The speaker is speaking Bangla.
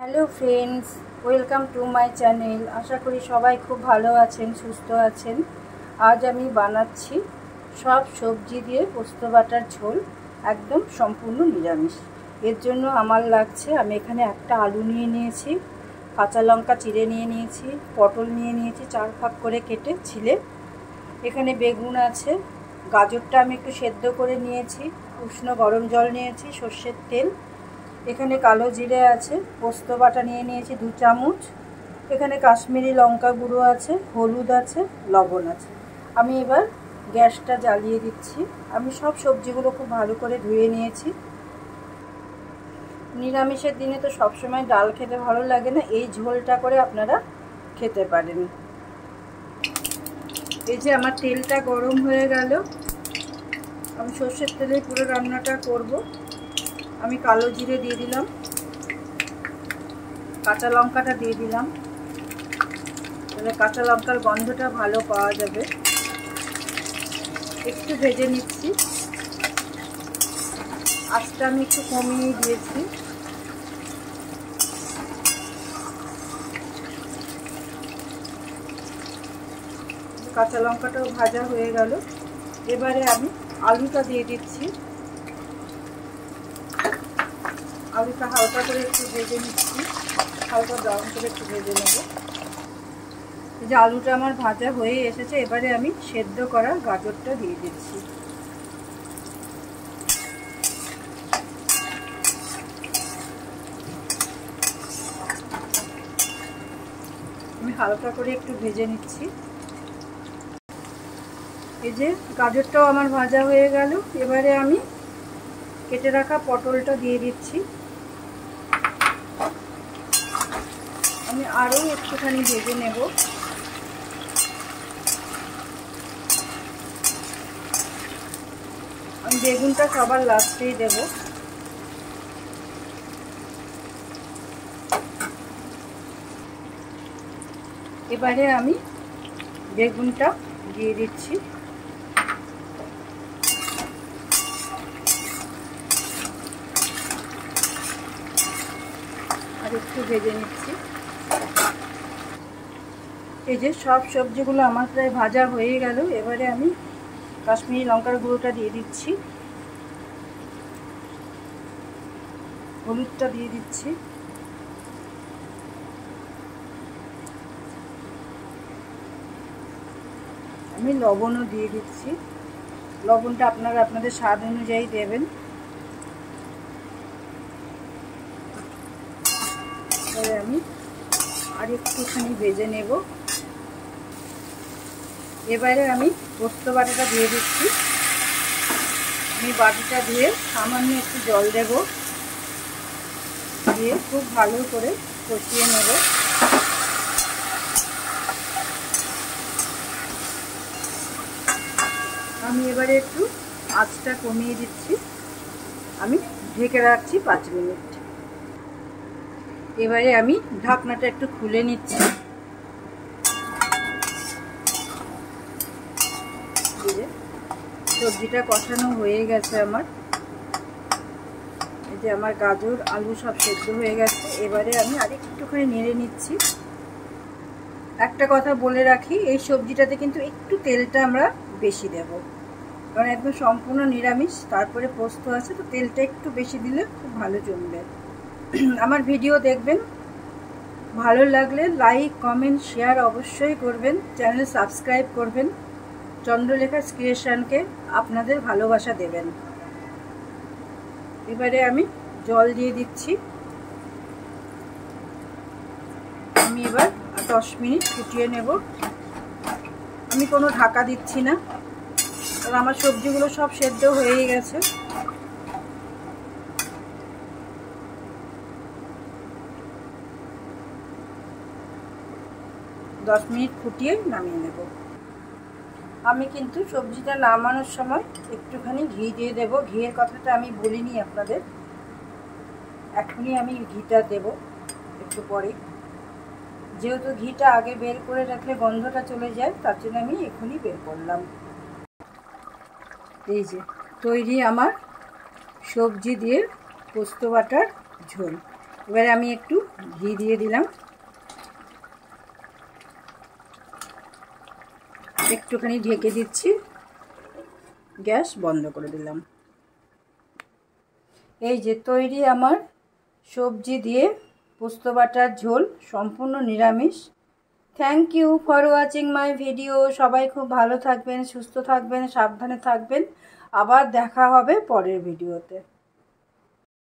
Hello friends, welcome to my channel. আশা করি সবাই খুব ভালো আছেন, সুস্থ আছেন। আজ আমি বানাচ্ছি সব সবজি দিয়ে পোস্ত বাটার ঝোল, একদম সম্পূর্ণ নিরামিষ। এর জন্য আমার লাগছে, আমি এখানে একটা আলু নিয়ে নিয়েছি, কাঁচা লঙ্কা চিড়ে নিয়ে নিয়েছি, পটল নিয়ে নিয়েছি 4 ভাগ করে কেটে ছিলে, এখানে বেগুন আছে, গাজরটা আমি একটু সেদ্ধ করে নিয়েছি, উষ্ণ গরম জল নিয়েছি, সর্ষের তেল, এখানে কালো জিরে আছে, পোস্ত বাটা নিয়ে নিয়েছি 2 চামচ, এখানে কাশ্মীরি লঙ্কা গুঁড়ো আছে, হলুদ আছে, লবণ আছে। আমি এবার গ্যাসটা জ্বালিয়ে দিচ্ছি। আমি সব সবজিগুলো খুব ভালো করে ধুয়ে নিয়েছি। নিরামিষের দিনে তো সবসময় ডাল খেতে ভালো লাগে না, এই ঝোলটা করে আপনারা খেতে পারেন। এই যে আমার তেলটা গরম হয়ে গেল, আমি সর্ষের তেলে পুরো রান্নাটা করব। আমি কালো জিরে দিয়ে দিলাম, কাঁচা লঙ্কাটা দিয়ে দিলাম, তাহলে কাঁচা লঙ্কার গন্ধটা ভালো পাওয়া যাবে। একটু ভেজে নিচ্ছি, আঁচটা আমি একটু কমিয়ে দিয়েছি। কাঁচা লঙ্কাটাও ভাজা হয়ে গেল, এবারে আমি আলুটা দিয়ে দিচ্ছি। আলুটা হালকা করে একটু ভেজে নিচ্ছি, হালকা ব্রাউন করে একটু ভেজে নেব। এই যে আলুটা আমার ভাজা হয়ে এসেছে, এবারে আমি সেদ্ধ করা গাজরটা দিয়ে দিচ্ছি। আমি হালকা করে একটু ভেজে নিচ্ছি। এই যে গাজরটাও আমার ভাজা হয়ে গেল, এবারে আমি কেটে রাখা পটলটা দিয়ে দিচ্ছি। আমি আরও একটুখানি ভেজে নেব। আমি বেগুনটা সবার লাস্টেই দেব। এবারে আমি বেগুনটা দিয়ে দিচ্ছি। আর একটু ভেজে নিচ্ছি। এই যে সব সবজিগুলো আমার প্রায় ভাজা হয়ে গেল, এবারে আমি কাশ্মীরি লঙ্কার গুঁড়োটা দিয়ে দিচ্ছি, হলুদটা দিয়ে দিচ্ছি, আমি লবণও দিয়ে দিচ্ছি। লবণটা আপনারা আপনাদের স্বাদ অনুযায়ী দেবেন। এবারে আমি আর একটুখানি ভেজে নেব। এবারে আমি পোস্ত বাটাটা দিয়ে দিচ্ছি। আমি বাটিটা দিয়ে সামান্য একটু জল দেব, দিয়ে খুব ভালো করে কষিয়ে নেব। আমি এবারে একটু আঁচটা কমিয়ে দিচ্ছি, আমি ঢেকে রাখছি 5 মিনিট। এবারে আমি ঢাকনাটা একটু খুলে নিচ্ছি। সবজিটা কষানো হয়ে গেছে আমার। এই যে আমার গাজর আলু সব সেদ্ধ হয়ে গেছে, এবারে আমি আর একটুখানি নেড়ে নিচ্ছি। একটা কথা বলে রাখি, এই সবজিটাতে কিন্তু একটু তেলটা আমরা বেশি দেব, কারণ একদম সম্পূর্ণ নিরামিষ, তারপরে পোস্ত আছে, তো তেলটা একটু বেশি দিলে খুব ভালো জমবে। আমার ভিডিও দেখবেন, ভালো লাগলে লাইক কমেন্ট শেয়ার অবশ্যই করবেন, চ্যানেল সাবস্ক্রাইব করবেন, চন্দ্রলেখা ক্রিয়েশনকে আপনাদের ভালোবাসা দেবেন। এবারে আমি জল দিয়ে দিচ্ছি। আমি এবার 10 মিনিট ফুটিয়ে নেব। আমি কোনো ঢাকা দিচ্ছি না, কারণ আমার সবজিগুলো সব সেদ্ধ হয়ে গেছে। দশ মিনিট ফুটিয়ে নামিয়ে নেব। আমি কিন্তু সবজিটা নামানোর সময় একটুখানি ঘি দিয়ে দেব। ঘিয়ের কথাটা আমি বলিনি আপনাদের, এখনই আমি ঘিটা দেব একটু পরে। যেহেতু ঘিটা আগে বের করে রাখলে গন্ধটা চলে যায়, তার জন্য আমি এখনই বের করলাম। এই যে তৈরি আমার সবজি দিয়ে পোস্ত বাটার ঝোল। এবারে আমি একটু ঘি দিয়ে দিলাম, একটুখানি ঢেকে দিচ্ছি, গ্যাস বন্ধ করে দিলাম। এই যে তৈরি আমার সবজি দিয়ে পোস্ত বাটার ঝোল, সম্পূর্ণ নিরামিষ। Thank you for watching my video. সবাই খুব ভালো থাকবেন, সুস্থ থাকবেন, সাবধানে থাকবেন। আবার দেখা হবে পরের ভিডিওতে।